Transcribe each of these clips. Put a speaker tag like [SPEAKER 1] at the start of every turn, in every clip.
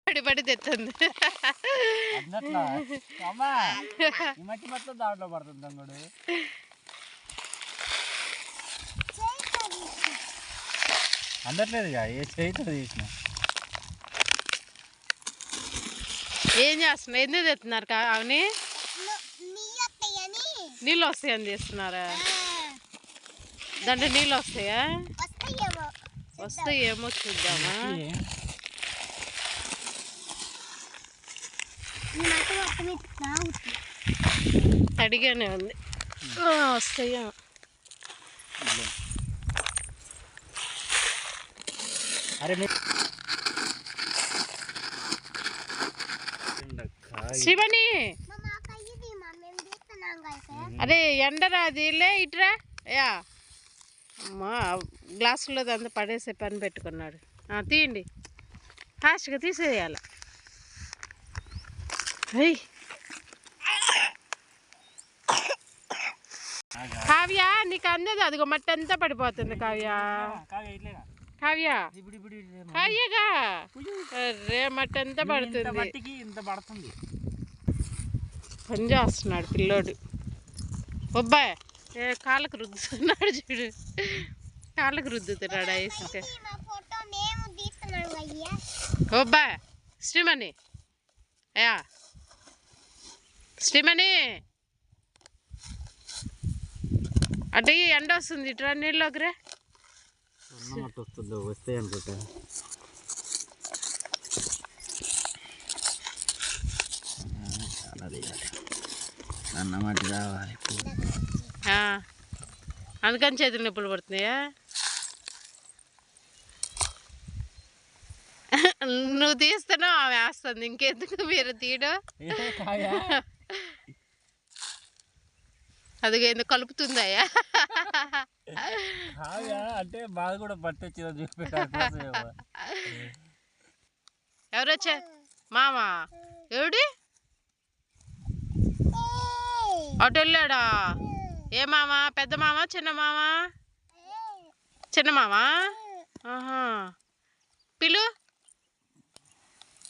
[SPEAKER 1] పడి పడి తెస్తుంది
[SPEAKER 2] దాంట్లో పడుతుంది తమ్ముడు. అందట్లేదుగా ఏ చేయితో తీసిన.
[SPEAKER 1] ఏం చేస్తున్నారు? ఎందుకు తెస్తున్నారు అవని? నీళ్ళు వస్తాయని చేస్తున్నారా? దాంట్లో నీళ్ళు వస్తాయా? వస్తాయేమో చూద్దామా. తడిగానే ఉంది. వస్తాయా? శివని అదే ఎండరాదిలే ఇట్రా. యా అమ్మా గ్లాసులో అంతా పడేసే పని పెట్టుకున్నాడు. తీయండి, ఫాస్ట్గా తీసేయాల. కావ్య నీకు అందదు, అదిగో మట్టి అంతా పడిపోతుంది. కావ్య కావ్యగా రే మట్టి అంతా పడుతుంది. పని చేస్తున్నాడు పిల్లోడు. అబ్బాయి కాళ్ళకు రుద్దుతున్నాడు చూడు, కాళ్ళకు రుద్దుతున్నాడు ఐసుకే. అబ్బాయి శ్రీమణి, యా శ్రీమణి అంటే ఎండ వస్తుంది, ఇట్రా నీళ్ళలోకి రే.
[SPEAKER 2] వస్తాయి అనుకుంటా. అన్నమాట కావాలి,
[SPEAKER 1] అందుకని చేతులు నొప్పులు పడుతున్నాయా? నువ్వు తీస్తున్నావు, ఆమె వేస్తుంది. ఇంకెందుకు మీరు తీయడం? అదిగా ఎందుకు కలుపుతుందయ్యా?
[SPEAKER 2] అంటే బాగా కూడా పట్టొచ్చు.
[SPEAKER 1] ఎవరొచ్చా? మామ ఎవడి అటు వెళ్ళాడా? ఏ మామ? పెద్ద మామ చిన్న మామ? చిన్న మామ. ఆహా పిలు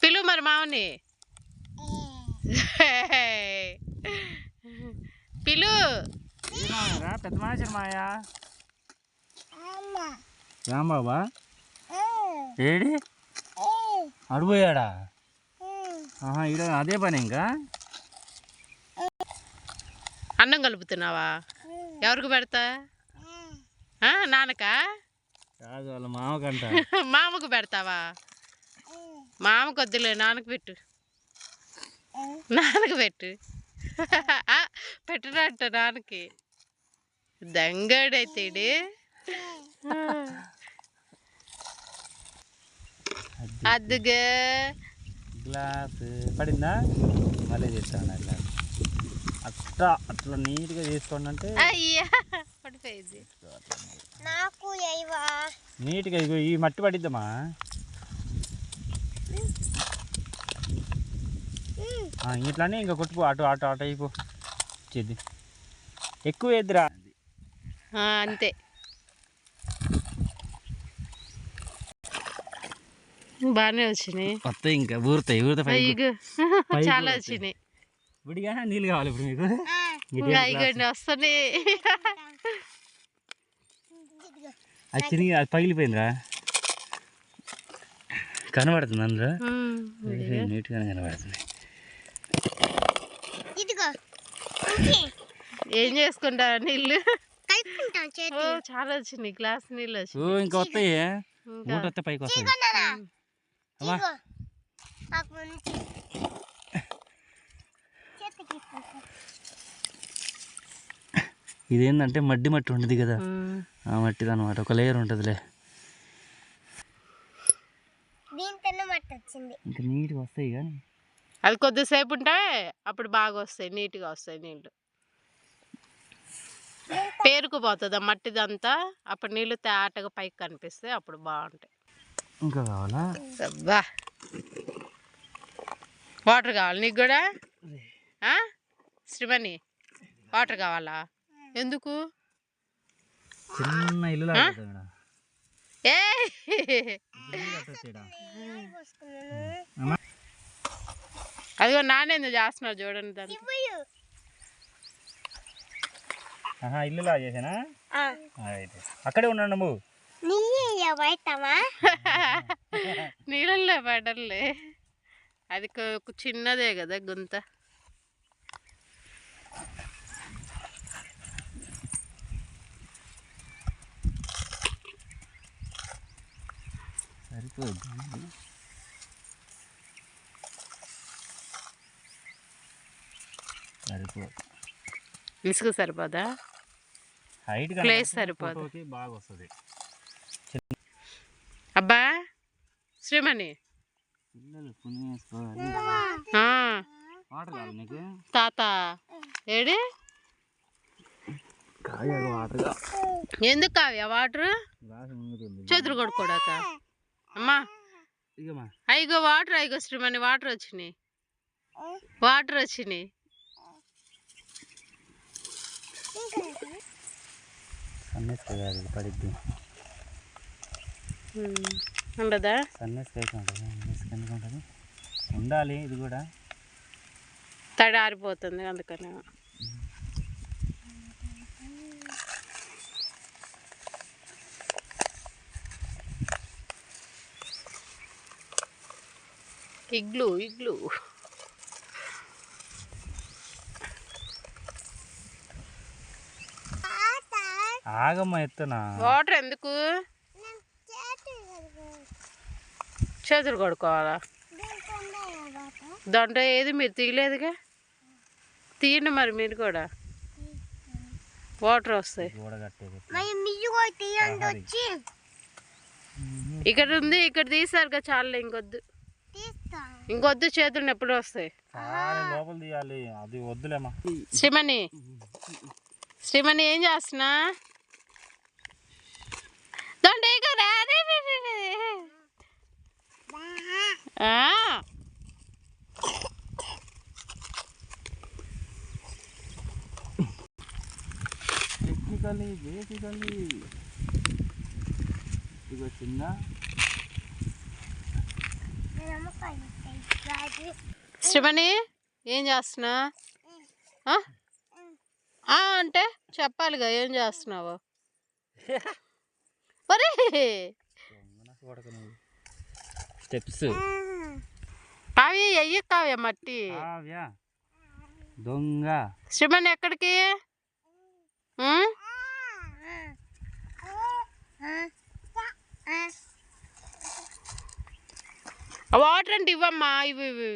[SPEAKER 1] పిలు మరి మామని పిలు.
[SPEAKER 2] పెద్ద మామ చిన్న మాయా రాంబాబా ఏడి అడిపోయాడా? ఈరోజు అదే పని. ఇంకా
[SPEAKER 1] అన్నం కలుపుతున్నావా? ఎవరికి పెడతా? నాన్నకా?
[SPEAKER 2] కాదు వాళ్ళ మామకంట.
[SPEAKER 1] మామకు పెడతావా? మామకు వద్దులే, నాన్నకు పెట్టు. నాన్నకు పెట్టు. పెట్టడంట నాన్నకి. దంగడైతే అద్దుగా
[SPEAKER 2] గ్లాస్ పడిందా? మళ్ళీ చేస్తాను అట్లా అట్లా అట్లా నీట్గా చేసుకోండి. అంటే
[SPEAKER 1] అయ్యా పడిపోయింది.
[SPEAKER 2] నీట్గా ఇగో ఈ మట్టి పడిద్దామా? ఇట్లానే ఇంకా కొట్టుకో, అటు అటు అటు అయిపో. చేద్ది ఎక్కువ వేద్దురా.
[SPEAKER 1] అంతే బాగానే వచ్చినాయి.
[SPEAKER 2] వస్తాయి ఇంకా ఊరుతాయి.
[SPEAKER 1] చాలా వచ్చినాయి.
[SPEAKER 2] విడిగా నీళ్ళు కావాలి ఇప్పుడు మీకు.
[SPEAKER 1] వస్తున్నాయి.
[SPEAKER 2] అది చిరిగి అది పగిలిపోయిందిరా. కనబడుతుంది అందులో, నీట్గానే కనబడుతుంది.
[SPEAKER 1] ఏం చేసుకుంటారా నీళ్ళు? చాలా వచ్చినాయి, గ్లాస్ నీళ్ళు వచ్చినాయి.
[SPEAKER 2] ఇంకా వస్తాయి, మూట వస్తే పైకి వస్తాయి. ఇదేంటంటే మట్టి ఉంటుంది కదా, ఆ మట్టిది అనమాట. ఒక లేయర్ ఉంటుందిలే. ఇంకా నీట్గా వస్తాయి కానీ
[SPEAKER 1] అది కొద్దిసేపు ఉంటే అప్పుడు బాగా వస్తాయి, నీట్గా వస్తాయి నీళ్ళు. పేరుకుపోతుంది ఆ మట్టిదంతా, అప్పుడు నీళ్ళు తేటగా పైకి కనిపిస్తాయి, అప్పుడు బాగుంటాయి.
[SPEAKER 2] ఇంకా కావాలా?
[SPEAKER 1] అబ్బా వాటర్ కావాలి నీకు కూడా? శ్రీమణి వాటర్ కావాలా? ఎందుకు?
[SPEAKER 2] చిన్న ఇల్లు
[SPEAKER 1] ఏ అదిగో నానేందుకు చేస్తున్నారు చూడండి దాన్ని.
[SPEAKER 2] ఇల్లులా చేసానా అయితే అక్కడే ఉన్నాడు నువ్వు.
[SPEAKER 1] నీళ్ళల్లో పడలే, అది చిన్నదే కదా గుంత.
[SPEAKER 2] సరిపోద్ది.
[SPEAKER 1] ఇసుక సరిపోదా?
[SPEAKER 2] హైట్
[SPEAKER 1] ప్లేస్ సరిపోదు,
[SPEAKER 2] బాగా వస్తుంది.
[SPEAKER 1] అబ్బా శ్రీమణి తాత ఏడి ఎందుకు కావ్య వాటర్ చేతులు కొడుకోడాక? అమ్మా అయిగో వాటర్, అయిగో శ్రీమణి వాటర్ వచ్చినాయి, వాటర్ వచ్చినాయి.
[SPEAKER 2] పడిద్ది
[SPEAKER 1] ఉండదా?
[SPEAKER 2] ఉంటుంది, ఉండాలి. ఇది కూడా
[SPEAKER 1] తడి ఆరిపోతుంది అందుకని. ఇగ్లు ఇగ్లు
[SPEAKER 2] ఆగమ్మ ఎత్తునా.
[SPEAKER 1] వాటర్ ఎందుకు? చేతులు కొడుకోవాలా? దాంట్లో ఏది మీరు తీయలేదుగా, తీయండి మరి మీరు కూడా, వాటర్ వస్తాయి. ఇక్కడ ఉంది, ఇక్కడ తీసారుగా చాలు, ఇంకొద్దు ఇంకొద్దు, చేతులు ఎప్పుడు వస్తాయి.
[SPEAKER 2] లోపల తీయాలి, అది వద్దులేమా.
[SPEAKER 1] శ్రీమణి శ్రీమణి ఏం చేస్తున్నా? శ్రీమణి ఏం చేస్తున్నా? అంటే చెప్పాలిగా ఏం చేస్తున్నావు.
[SPEAKER 2] స్టెప్స్
[SPEAKER 1] కావ్య అయ్యి, కావ్య మట్టి
[SPEAKER 2] దొంగ.
[SPEAKER 1] శ్రీమణి ఎక్కడికి? వాటర్ అంటే ఇవ్వమ్మా, ఇవి ఇవి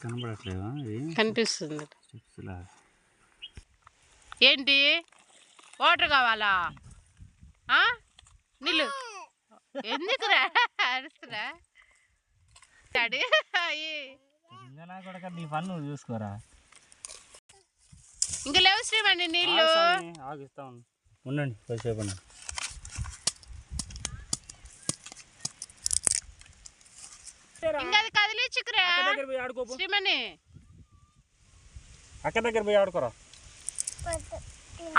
[SPEAKER 2] కనబడట్లేవా?
[SPEAKER 1] కనిపిస్తుంది. ఏంటి వాటర్ కావాలా? నీళ్ళు ఎందుకురా అరుస్తురా?
[SPEAKER 2] నీ పన్ను చూసుకోరా.
[SPEAKER 1] ఇంకా లేవు శ్రీమణి నీళ్ళు.
[SPEAKER 2] ఆగిస్తా ఉండండి కొద్దిసేపు.
[SPEAKER 1] ఇంకా అది కదిలించుకురా శ్రీమణి.
[SPEAKER 2] అక్క దగ్గర పోయి ఆడుకోరా.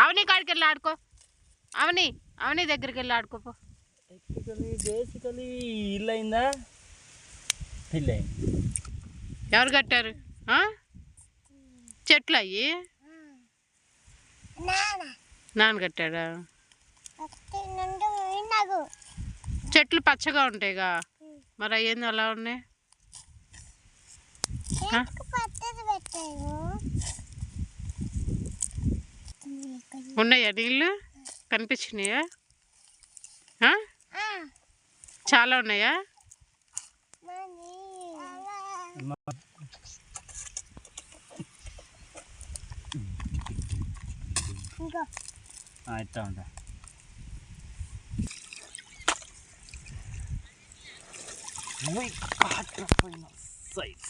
[SPEAKER 1] అవని కాడికి వెళ్ళి ఆడుకో. అవని అవని దగ్గరికి వెళ్ళి ఆడుకోపో.
[SPEAKER 2] బేసికలీ ఇల్లు అయిందా? ఇల్లు అయింది.
[SPEAKER 1] ఎవరు కట్టారు చెట్లు? అయ్యి నాన్న కట్టాడా? చెట్లు పచ్చగా ఉంటాయిగా, మరి అయ్యింది అలా ఉన్నాయి. ఉన్నాయా నీళ్ళు? కనిపించినాయా? చాలా ఉన్నాయా?
[SPEAKER 2] ఇట్లా ఉంటా. సైజ్